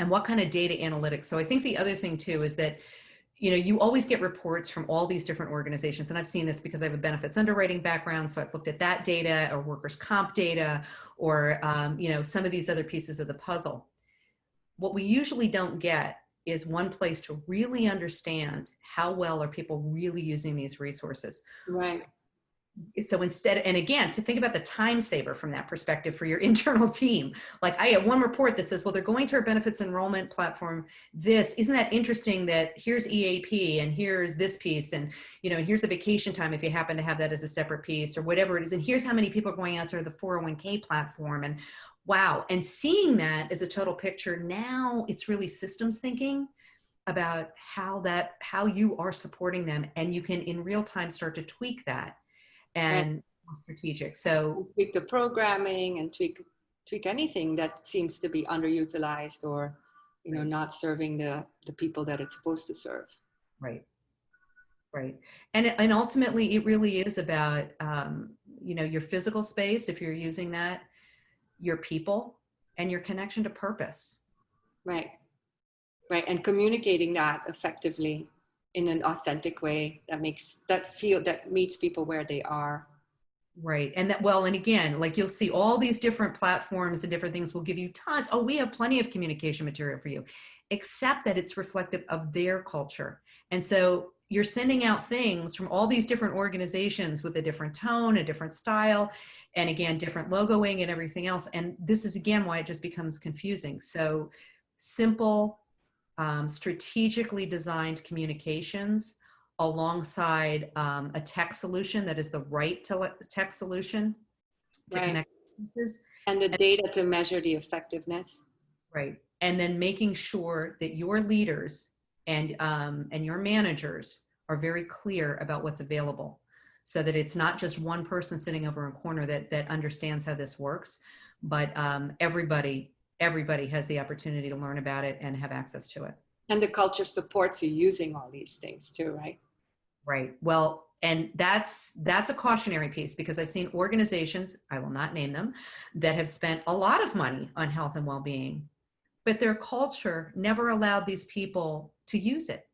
what kind of data analytics? So I think the other thing too is that you always get reports from all these different organizations. And I've seen this because I have a benefits underwriting background. So I've looked at that data or workers' comp data or, some of these other pieces of the puzzle. What we usually don't get is one place to really understand how well are people really using these resources. Right. So instead, and again, to think about the time saver from that perspective for your internal team. Like I have one report that says, well, they're going to our benefits enrollment platform. Isn't that interesting that here's EAP and here's this piece and, here's the vacation time if you happen to have that as a separate piece or whatever it is. And here's how many people are going out to the 401k platform. And wow. And seeing that as a total picture, now it's really systems thinking about how you are supporting them. And you can in real time start to tweak that. And strategic. So tweak the programming and tweak anything that seems to be underutilized or, right. not serving the people that it's supposed to serve. Right. Right. And ultimately it really is about, your physical space, if you're using that, your people and your connection to purpose. Right. Right. And communicating that effectively in an authentic way that meets people where they are. Right. And and again, like you'll see all these different platforms and different things will give you tons. Oh, we have plenty of communication material for you, except that it's reflective of their culture. And so you're sending out things from all these different organizations with a different tone, a different style, and again, different logoing and everything else. And this is again why it just becomes confusing. So simple, strategically designed communications alongside a tech solution that is the right tech solution to connect businesses. And the data to measure the effectiveness. Right. And then making sure that your leaders and your managers are very clear about what's available so that it's not just one person sitting over in a corner that understands how this works, but everybody has the opportunity to learn about it and have access to it. And the culture supports you using all these things too, right? Right. Well, and that's a cautionary piece because I've seen organizations, I will not name them, that have spent a lot of money on health and well-being, but their culture never allowed these people to use it.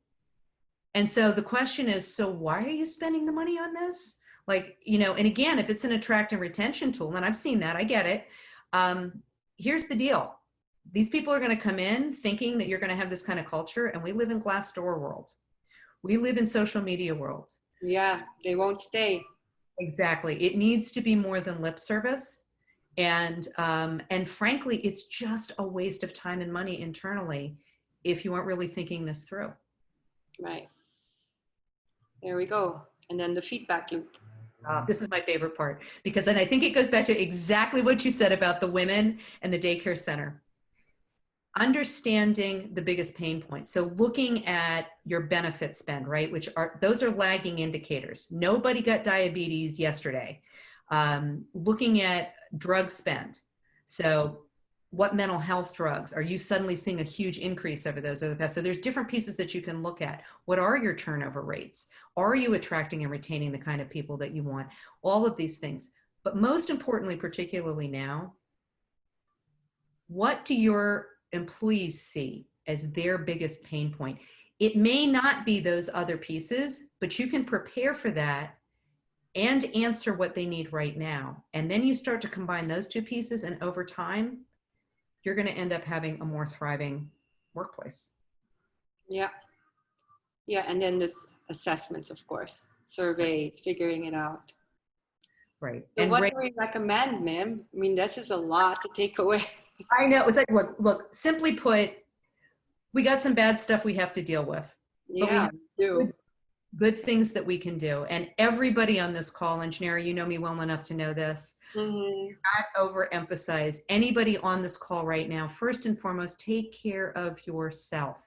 And so the question is, so why are you spending the money on this? Like, and again, if it's an attract and retention tool, and I've seen that, I get it. Here's the deal. These people are going to come in thinking that you're going to have this kind of culture, and we live in Glassdoor world. We live in social media world. Yeah, they won't stay. Exactly. It needs to be more than lip service. And frankly, it's just a waste of time and money internally if you aren't really thinking this through. Right. There we go. And then the feedback loop. This is my favorite part because then I think it goes back to exactly what you said about the women and the daycare center. Understanding the biggest pain points. So looking at your benefit spend, right? Those are lagging indicators. Nobody got diabetes yesterday. Looking at drug spend. So what mental health drugs? Are you suddenly seeing a huge increase over those over the past? So there's different pieces that you can look at. What are your turnover rates? Are you attracting and retaining the kind of people that you want? All of these things. But most importantly, particularly now, what do your employees see as their biggest pain point? It may not be those other pieces, but you can prepare for that and answer what they need right now. And then you start to combine those two pieces, and over time, you're going to end up having a more thriving workplace. Yeah. Yeah. And then this assessments, of course, survey, figuring it out. Right. So And what do we recommend, Mim? I mean, this is a lot to take away. I know it's like, look, simply put, we got some bad stuff we have to deal with, but we Yeah, have we do. good things that we can do. And everybody on this call, and Janera, you know me well enough to know this, Mm-hmm. not overemphasize anybody on this call right now. First and foremost, take care of yourself.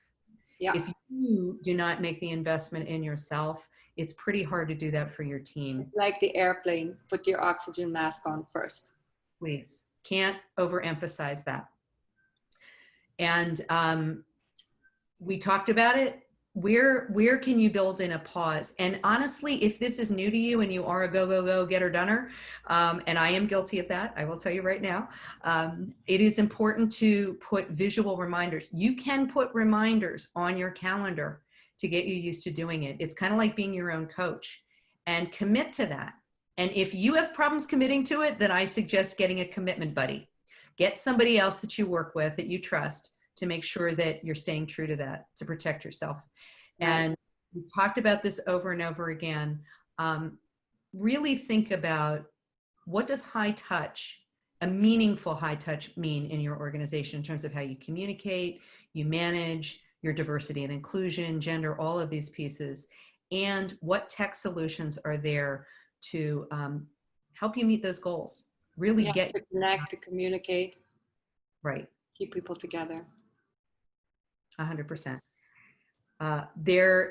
Yeah. If you do not make the investment in yourself, it's pretty hard to do that for your team. It's like the airplane. Put your oxygen mask on first. Please. Can't overemphasize that. And we talked about it. Where can you build in a pause? And honestly, if this is new to you and you are a go getter doner, and I am guilty of that, I will tell you right now, it is important to put visual reminders. You can put reminders on your calendar to get you used to doing it. It's kind of like being your own coach, and commit to that. And if you have problems committing to it, then I suggest getting a commitment buddy. Get somebody else that you work with that you trust to make sure that you're staying true to that, to protect yourself. Right. And we've talked about this over and over again. Really think about, what does high touch, a meaningful high touch, mean in your organization in terms of how you communicate, you manage your diversity and inclusion, gender, all of these pieces, and what tech solutions are there to help you meet those goals. Really get to connect, to communicate. Right. Keep people together. 100%. The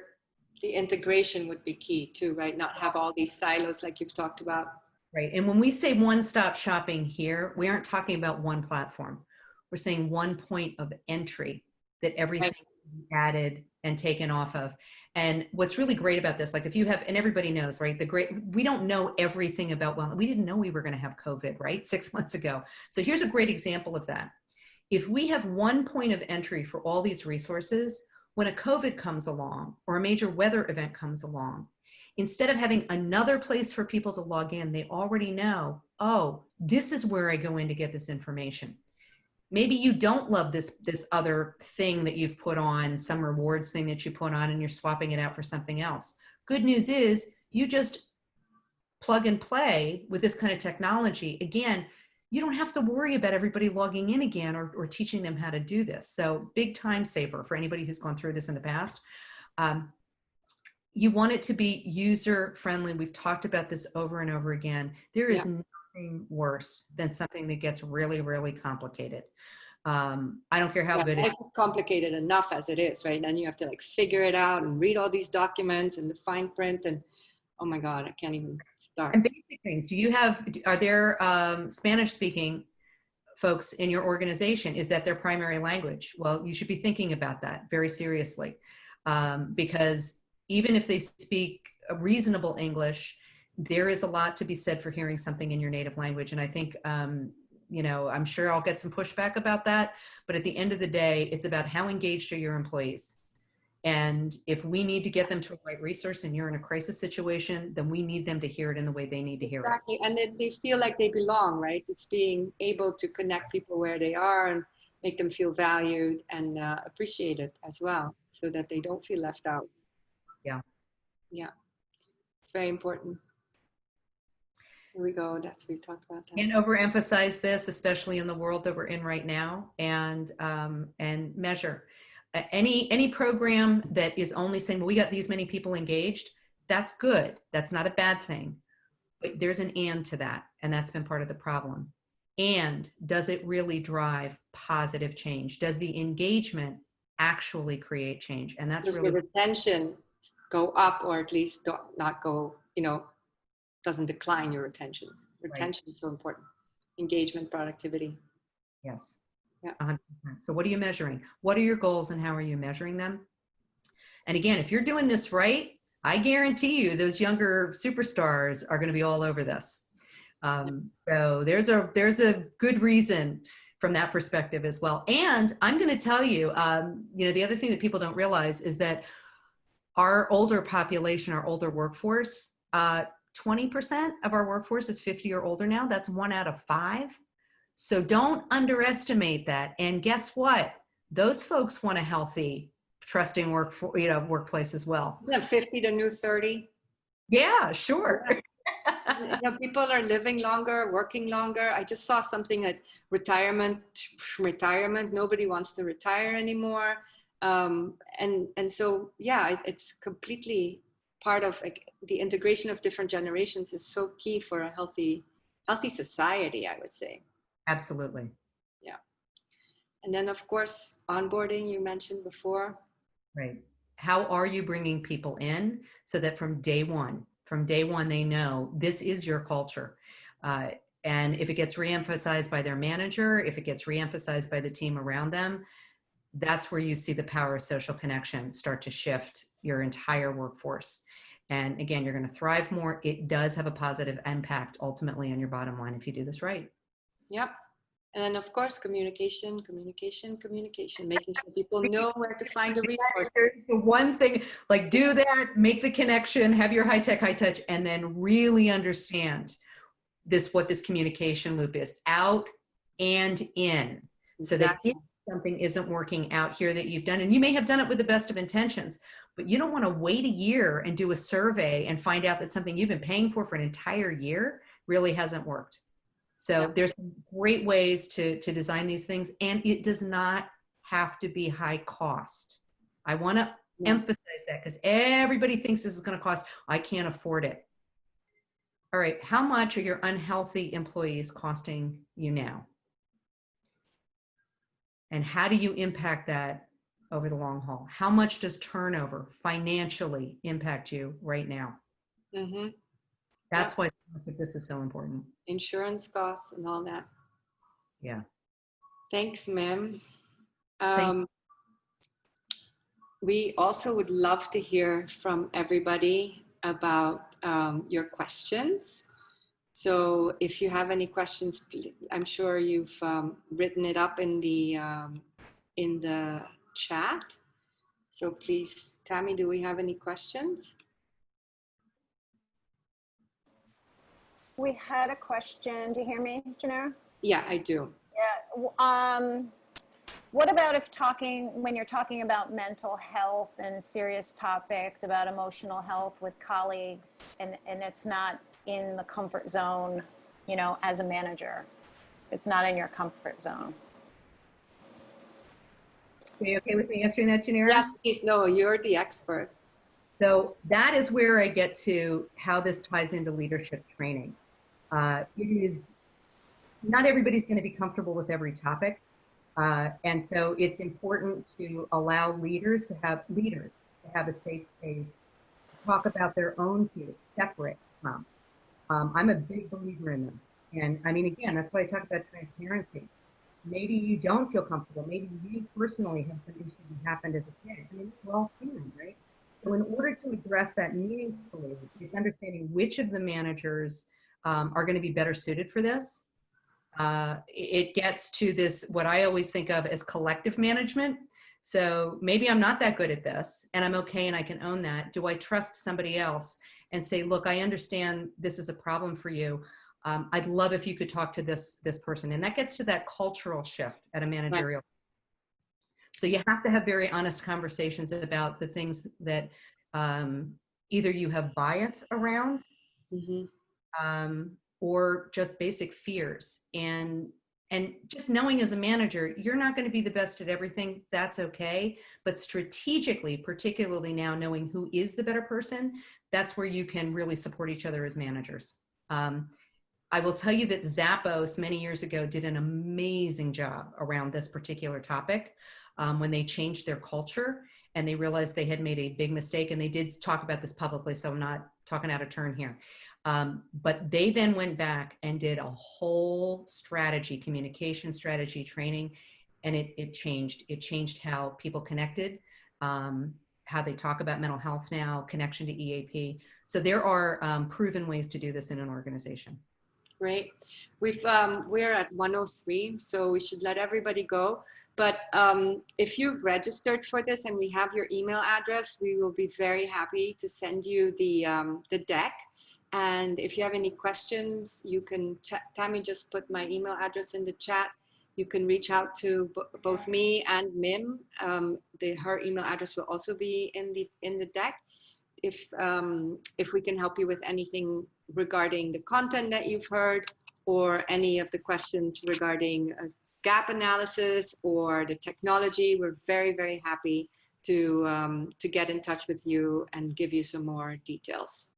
integration would be key too, right? Not have all these silos like you've talked about. Right. And when we say one-stop shopping here, we aren't talking about one platform. We're saying one point of entry that everything is added and taken off of. And what's really great about this, like if you have, and everybody knows, right? We don't know everything about wellness. We didn't know we were going to have COVID, right? 6 months ago. So here's a great example of that. If we have one point of entry for all these resources, when a COVID comes along or a major weather event comes along, instead of having another place for people to log in, they already know, oh, this is where I go in to get this information. Maybe you don't love this other thing that you've put on, some rewards thing that you put on, and you're swapping it out for something else. Good news is you just plug and play with this kind of technology. Again, you don't have to worry about everybody logging in again or teaching them how to do this. So big time saver for anybody who's gone through this in the past. You want it to be user friendly. We've talked about this over and over again. There is nothing worse than something that gets really, really complicated. I don't care how good it is. It's complicated enough as it is, right? And you have to like figure it out and read all these documents and the fine print, and oh my God, I can't even start. And basic things. Are there Spanish speaking folks in your organization? Is that their primary language? Well, you should be thinking about that very seriously, because even if they speak a reasonable English, there is a lot to be said for hearing something in your native language. And I think, I'm sure I'll get some pushback about that, but at the end of the day, it's about how engaged are your employees. And if we need to get them to a right resource and you're in a crisis situation, then we need them to hear it in the way they need to hear it. Exactly. And they feel like they belong, right? It's being able to connect people where they are and make them feel valued and appreciated as well, so that they don't feel left out. Yeah. Yeah. It's very important. Here we go. We've talked about that. And overemphasize this, especially in the world that we're in right now, and measure. Any program that is only saying, well, we got these many people engaged, that's good. That's not a bad thing. But there's an and to that, and that's been part of the problem. And does it really drive positive change? Does the engagement actually create change? And that's really, the retention go up, or at least not go, doesn't decline your retention. Retention is so important. Engagement, productivity. yes. Yeah. 100%. So what are you measuring? What are your goals and how are you measuring them? And again, if you're doing this right, I guarantee you those younger superstars are going to be all over this. So there's a good reason from that perspective as well. And I'm going to tell you, the other thing that people don't realize is that our older population, our older workforce, 20% of our workforce is 50 or older now. That's 1 out of 5. So don't underestimate that. And guess what? Those folks want a healthy, trusting workplace as well. Yeah, 50 to new 30. Yeah, sure. Yeah. People are living longer, working longer. I just saw something at retirement. Nobody wants to retire anymore. And so, yeah, it's completely part of, like, the integration of different generations is so key for a healthy society, I would say. Absolutely. Yeah. And then, of course, onboarding, you mentioned before. Right. How are you bringing people in so that from day one, they know this is your culture. And if it gets reemphasized by their manager, if it gets reemphasized by the team around them, that's where you see the power of social connection start to shift your entire workforce. And again, you're going to thrive more. It does have a positive impact ultimately on your bottom line if you do this right. Yep. And then, of course, communication, making sure people know where to find the resources. The one thing, like, do that, make the connection, have your high tech, high touch, and then really understand what this communication loop is, out and in. So that if something isn't working out here that you've done, and you may have done it with the best of intentions, but you don't want to wait a year and do a survey and find out that something you've been paying for an entire year really hasn't worked. So there's great ways to design these things, and it does not have to be high cost. I want to emphasize that because everybody thinks this is going to cost. I can't afford it. All right, how much are your unhealthy employees costing you now? And how do you impact that over the long haul? How much does turnover financially impact you right now? Mm-hmm. That's why so much of this is so important. Insurance costs and all that. Yeah. Thanks, Mim. We also would love to hear from everybody about your questions. So if you have any questions, I'm sure you've written it up in the chat. So please, Tammy, do we have any questions? We had a question. Do you hear me, Janera? Yeah, I do. Yeah. What about when you're talking about mental health and serious topics about emotional health with colleagues, and it's not in the comfort zone, as a manager, it's not in your comfort zone. Are you okay with me answering that, Janera? Yes, please. No, you're the expert. So that is where I get to how this ties into leadership training. It is not everybody's going to be comfortable with every topic. And so it's important to allow leaders to have a safe space to talk about their own views, separate from. I'm a big believer in this. And I mean, again, that's why I talk about transparency. Maybe you don't feel comfortable. Maybe you personally have some issue that happened as a kid. I mean, we're all human, right? So in order to address that meaningfully, it's understanding which of the managers are going to be better suited for this. It gets to this, what I always think of as collective management. So maybe I'm not that good at this and I'm okay and I can own that. Do I trust somebody else and say, look, I understand this is a problem for you. I'd love if you could talk to this person. And that gets to that cultural shift at a managerial. Right. So you have to have very honest conversations about the things that either you have bias around, or just basic fears. And just knowing as a manager, you're not going to be the best at everything. That's okay. But strategically, particularly now knowing who is the better person, that's where you can really support each other as managers. I will tell you that Zappos many years ago did an amazing job around this particular topic when they changed their culture and they realized they had made a big mistake, and they did talk about this publicly, so I'm not talking out of turn here. But they then went back and did a whole strategy, communication strategy training, and it changed how people connected, how they talk about mental health now, connection to EAP. So there are proven ways to do this in an organization. Great. We're at 1:03, so we should let everybody go. But if you've registered for this and we have your email address, we will be very happy to send you the deck. And if you have any questions, you can, Tammy just put my email address in the chat. You can reach out to both me and Mim. Her email address will also be in the deck. If we can help you with anything regarding the content that you've heard, or any of the questions regarding gap analysis or the technology, we're very, very happy to get in touch with you and give you some more details.